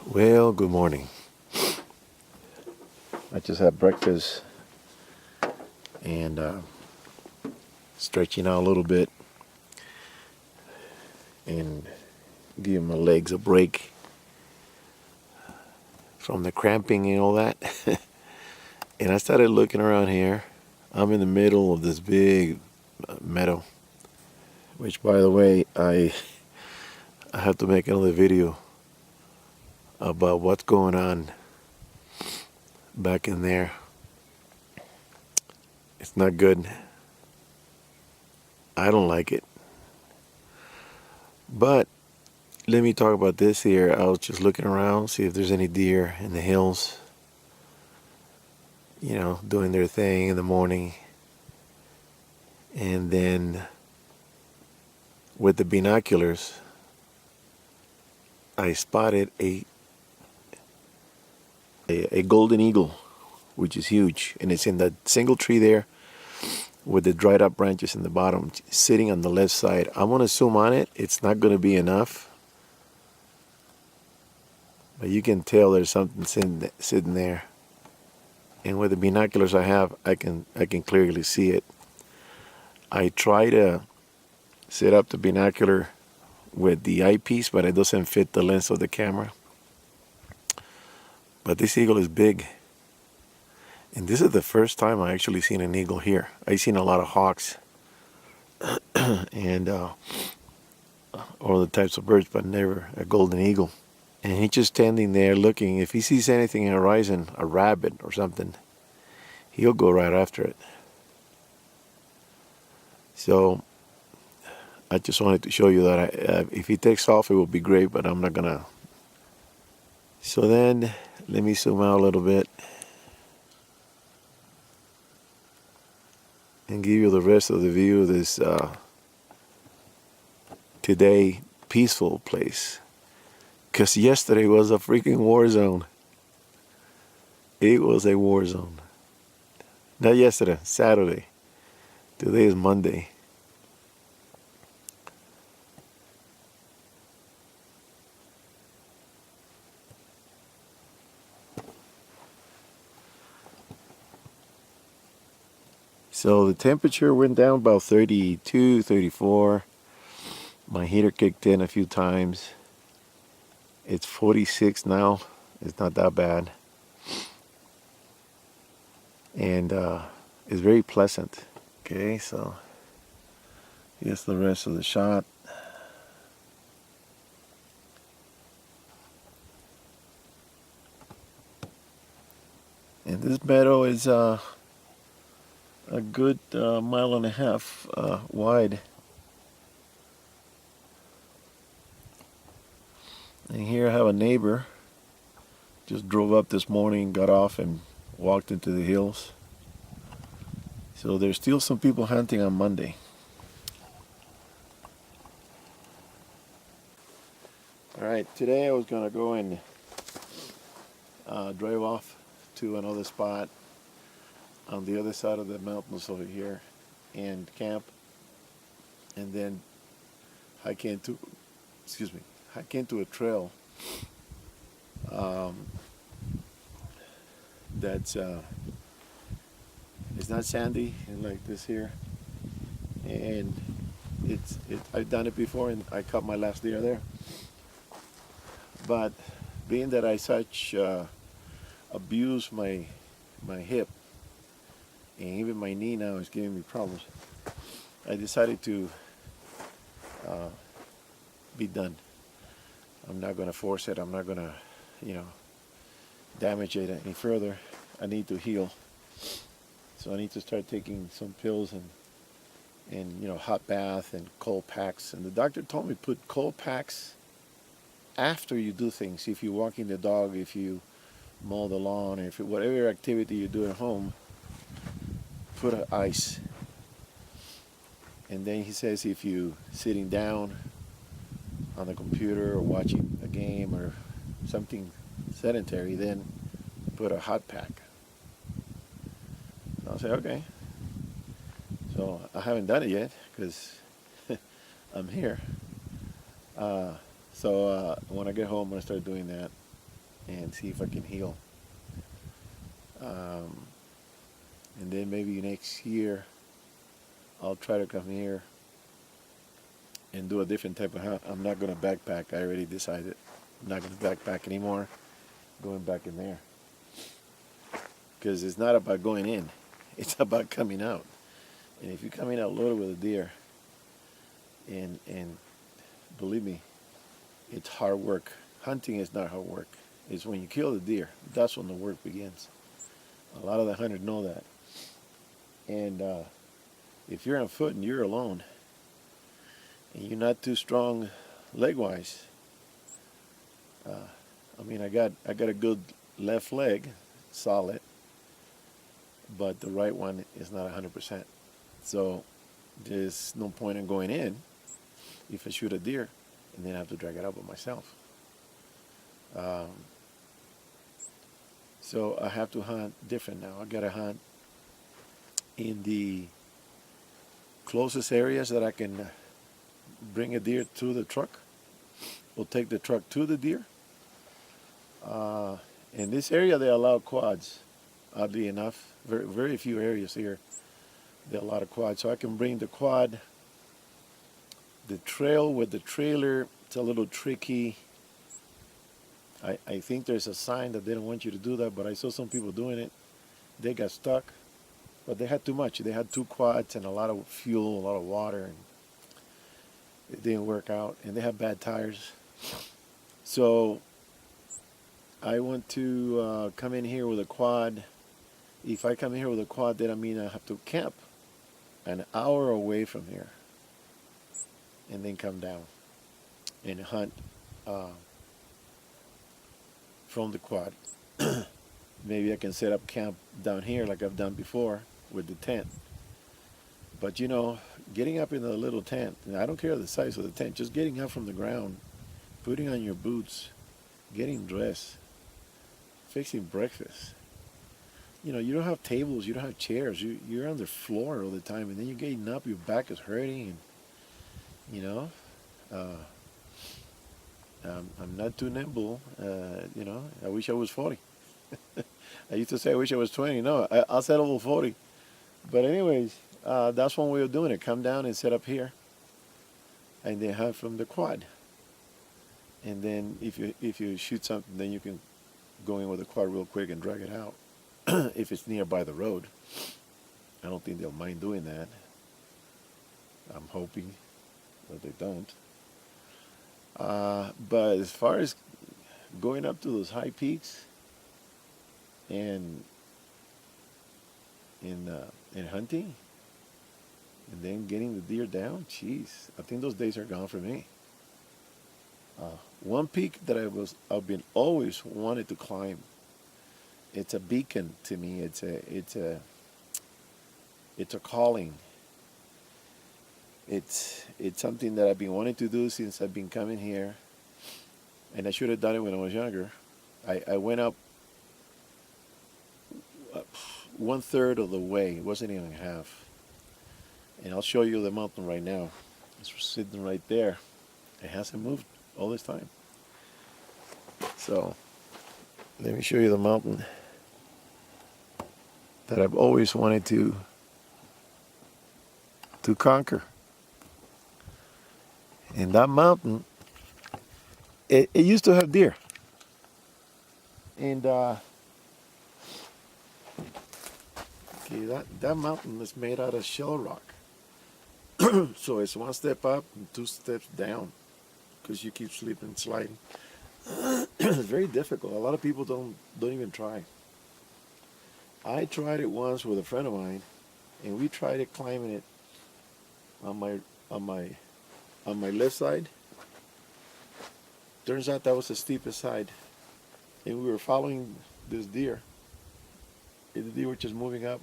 Well, good morning. I just had breakfast and stretching out a little bit and giving my legs a break from the cramping and all that. And I started looking around here. I'm in the middle of this big meadow, which, by the way, I have to make another video about what's going on back in there. It's not good. I don't like it. But let me talk about this here. I was just looking around, see if there's any deer in the hills, doing their thing in the morning. And then with the binoculars, I spotted a golden eagle, which is huge. And it's in that single tree there with the dried up branches in the bottom, sitting on the left side. I'm going to zoom on it. It's not going to be enough. But you can tell there's something sitting there. And with the binoculars I have, I can clearly see it. I try to set up the binocular with the eyepiece, but it doesn't fit the lens of the camera. But this eagle is big. And this is the first time I actually seen an eagle here. I've seen a lot of hawks and all the types of birds, but never a golden eagle. And he's just standing there looking. If he sees anything in the horizon, a rabbit or something, he'll go right after it. So I just wanted to show you that if he takes off, it will be great, but I'm not gonna. So then, let me zoom out a little bit and give you the rest of the view of this today peaceful place. Because yesterday was a freaking war zone. It was a war zone. Not yesterday, Saturday. Today is Monday. So the temperature went down about 32, 34. My heater kicked in a few times. It's 46 now. It's not that bad. And it's very pleasant. Okay, so here's the rest of the shot. And this meadow is a good mile and a half wide. And here I have a neighbor. Just drove up this morning, got off and walked into the hills. So there's still some people hunting on Monday. Alright, today I was going to go and drive off to another spot on the other side of the mountains over here and camp, and then hike into a trail that's it's not sandy like this here, and I've done it before and I caught my last deer there. But being that I such abuse my hip, and even my knee now is giving me problems, I decided to be done. I'm not going to force it. I'm not going to, damage it any further. I need to heal. So I need to start taking some pills and hot bath and cold packs. And the doctor told me put cold packs after you do things. If you're walking the dog, if you mow the lawn, or if whatever activity you do at home, put ice. And then he says if you sitting down on the computer or watching a game or something sedentary, then put a hot pack. And I'll say okay. So I haven't done it yet because I'm here. So when I get home, I'm gonna start doing that. and see if I can heal. And then maybe next year I'll try to come here and do a different type of hunt. I'm not going to backpack. I already decided I'm not going to backpack anymore. Going back in there because it's not about going in; it's about coming out. And if you're coming out loaded with a deer, and believe me, it's hard work. Hunting is not hard work. It's when you kill the deer. That's when the work begins. A lot of the hunters know that. And if you're on foot and you're alone, and you're not too strong leg-wise, I mean, I got a good left leg, solid, but the right one is not 100%. So there's no point in going in if I shoot a deer and then I have to drag it out by myself. Um, so I have to hunt different now. I got to hunt in the closest areas that I can bring a deer to the truck. We'll take the truck to the deer. In this area, they allow quads. Oddly enough, very few areas here they allow a quad. So I can bring the quad. The trail with the trailer, it's a little tricky. I think there's a sign that they don't want you to do that, but I saw some people doing it. They got stuck, but they had too much. They had two quads and a lot of fuel, a lot of water, and it didn't work out. And they had bad tires. So I want to come in here with a quad. If I come here with a quad, then I mean I have to camp an hour away from here and then come down and hunt from the quad. Maybe I can set up camp down here like I've done before with the tent. But you know, getting up in a little tent, and I don't care the size of the tent, just getting up from the ground, putting on your boots, getting dressed, fixing breakfast. You know, you don't have tables, you don't have chairs, you're on the floor all the time, and then you're getting up, your back is hurting, and you know, I'm not too nimble. You know, I wish I was 40. I used to say I wish I was 20. No, I'll settle for 40. But anyways, that's one way of doing it. Come down and set up here, and then hunt from the quad. And then if you shoot something, then you can go in with the quad real quick and drag it out. If it's nearby the road, I don't think they'll mind doing that. I'm hoping that they don't. But as far as going up to those high peaks and in hunting and then getting the deer down, geez, I think those days are gone for me. One peak that I've been always wanted to climb. It's a beacon to me. It's a calling. It's something that I've been wanting to do since I've been coming here, and I should have done it when I was younger. I went up 1/3 of the way. It wasn't even half. And I'll show you the mountain right now. It's sitting right there. It hasn't moved all this time. So let me show you the mountain that I've always wanted to conquer. And that mountain, it used to have deer. And okay, that mountain is made out of shell rock. So it's one step up and two steps down because you keep slipping, sliding. It's very difficult. A lot of people don't even try. I tried it once with a friend of mine, and we tried it climbing it on my left side. Turns out that was the steepest side, and we were following this deer. And the deer were just moving up,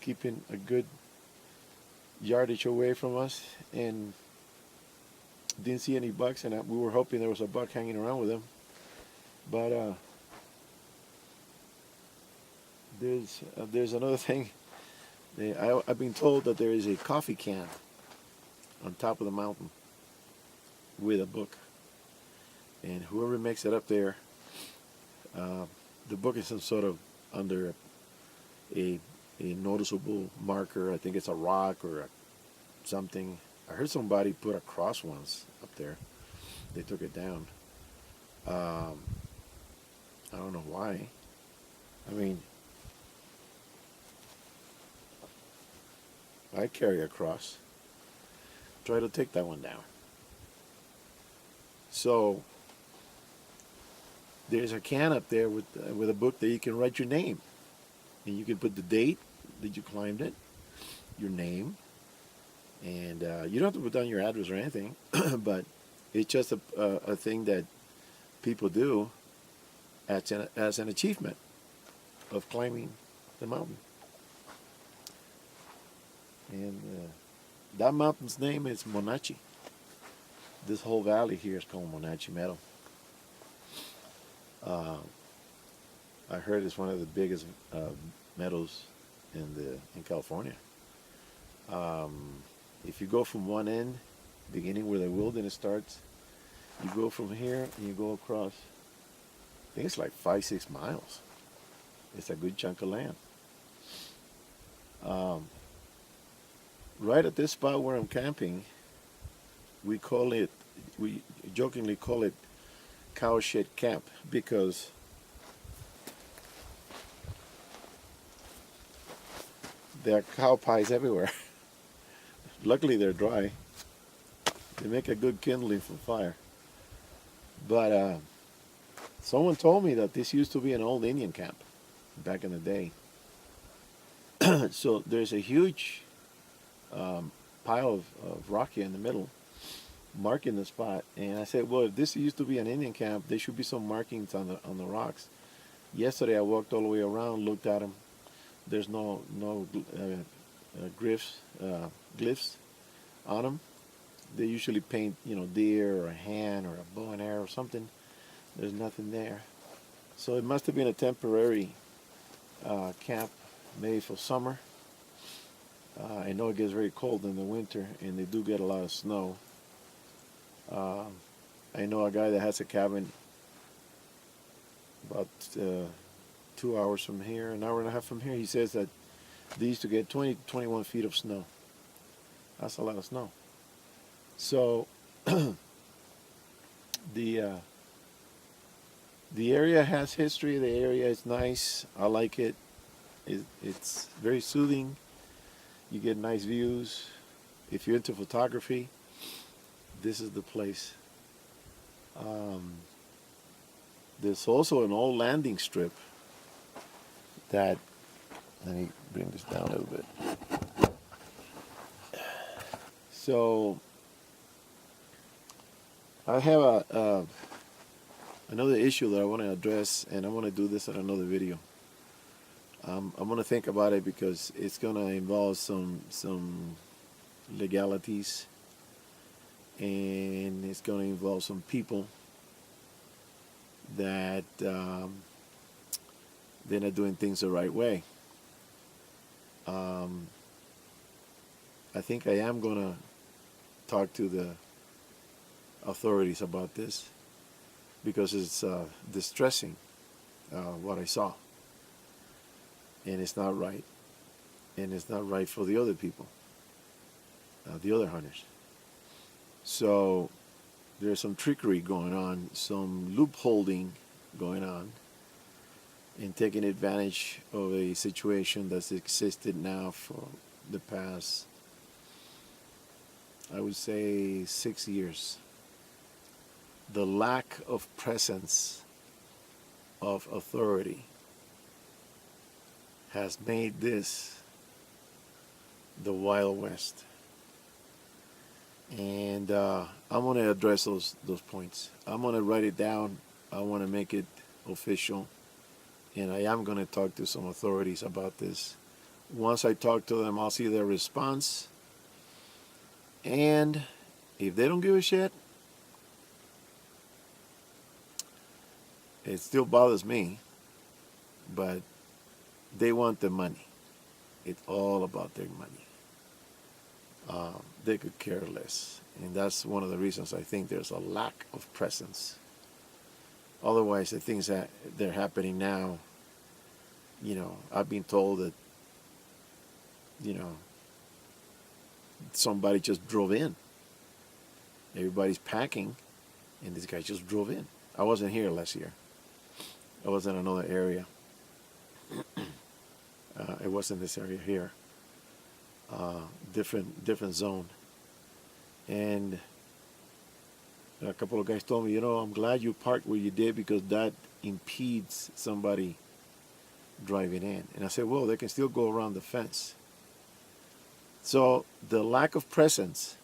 keeping a good yardage away from us, and didn't see any bucks. And we were hoping there was a buck hanging around with him, but there's another thing. I've been told that there is a coffee can on top of the mountain with a book, and whoever makes it up there Uh, the book is some sort of under a noticeable marker. I think it's a rock or something. I heard somebody put a cross once up there. They took it down. Um, I don't know why. I mean, I carry a cross. Try to take that one down. So there's a can up there with a book that you can write your name, and you can put the date that you climbed it, your name, and you don't have to put down your address or anything, but it's just a thing that people do as an achievement of climbing the mountain. And that mountain's name is Monachi. This whole valley here is called Monachi Meadow. I heard it's one of the biggest meadows in California. If you go from one end, beginning where the wilderness starts, you go from here and you go across. I think it's like 5-6 miles. It's a good chunk of land. Right at this spot where I'm camping, we jokingly call it Cowshed Camp because there are cow pies everywhere. Luckily they're dry. They make a good kindling for fire. But someone told me that this used to be an old Indian camp back in the day. So there's a huge pile of rock here in the middle, marking the spot. And I said, well, if this used to be an Indian camp, there should be some markings on the rocks. Yesterday I walked all the way around, looked at them. There's no glyphs on them. They usually paint, deer or a hand or a bow and arrow or something. There's nothing there. So it must have been a temporary camp made for summer. I know it gets very cold in the winter, and they do get a lot of snow. I know a guy that has a cabin about 2 hours from here, an hour and a half from here. He says that they used to get 20 to 21 feet of snow. That's a lot of snow. So the area has history. The area is nice. I like it. It's very soothing. You get nice views. If you're into photography, this is the place. There's also an old landing strip that, let me bring this down a little bit. So I have another issue that I want to address, and I want to do this in another video. I'm going to think about it because it's going to involve some legalities, and it's going to involve some people that they're not doing things the right way. I think I am going to talk to the authorities about this because it's distressing what I saw. And it's not right. And it's not right for the other people, the other hunters. So there's some trickery going on, some loopholding going on, and taking advantage of a situation that's existed now for the past, I would say, 6 years. The lack of presence of authority has made this the Wild West. And I'm going to address those points. I'm going to write it down. I want to make it official. And I am going to talk to some authorities about this. Once I talk to them, I'll see their response. And if they don't give a shit, it still bothers me. But they want the money. It's all about their money. They could care less. And that's one of the reasons I think there's a lack of presence Otherwise, the things that they're happening now, I've been told that, you know, somebody just drove in. Everybody's packing, and this guy just drove in. I wasn't here last year. I was in another area. It wasn't this area here. Different zone. And a couple of guys told me, I'm glad you parked where you did because that impedes somebody driving in. And I said, well, they can still go around the fence. So the lack of presence,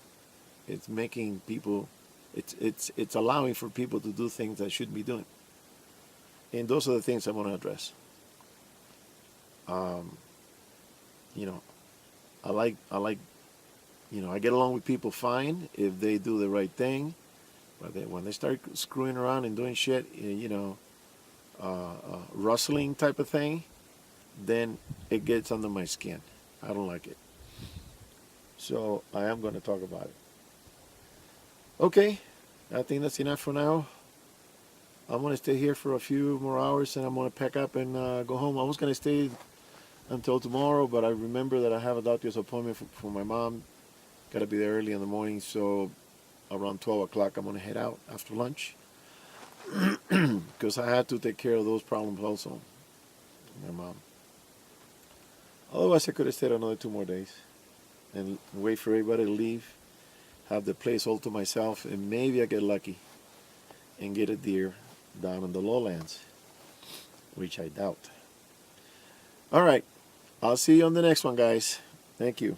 it's making people, it's allowing for people to do things that shouldn't be doing. And those are the things I want to address. I like, I get along with people fine if they do the right thing. But when they start screwing around and doing shit, rustling type of thing, then it gets under my skin. I don't like it. So I am going to talk about it. Okay, I think that's enough for now. I'm going to stay here for a few more hours and I'm going to pack up and go home. I was going to stay until tomorrow, but I remember that I have a doctor's appointment for my mom. Got to be there early in the morning, so around 12 o'clock I'm going to head out after lunch because I had to take care of those problems also. My mom. Otherwise, I could have stayed another 2 more days and wait for everybody to leave, have the place all to myself, and maybe I get lucky and get a deer down in the lowlands, which I doubt. All right, I'll see you on the next one, guys. Thank you.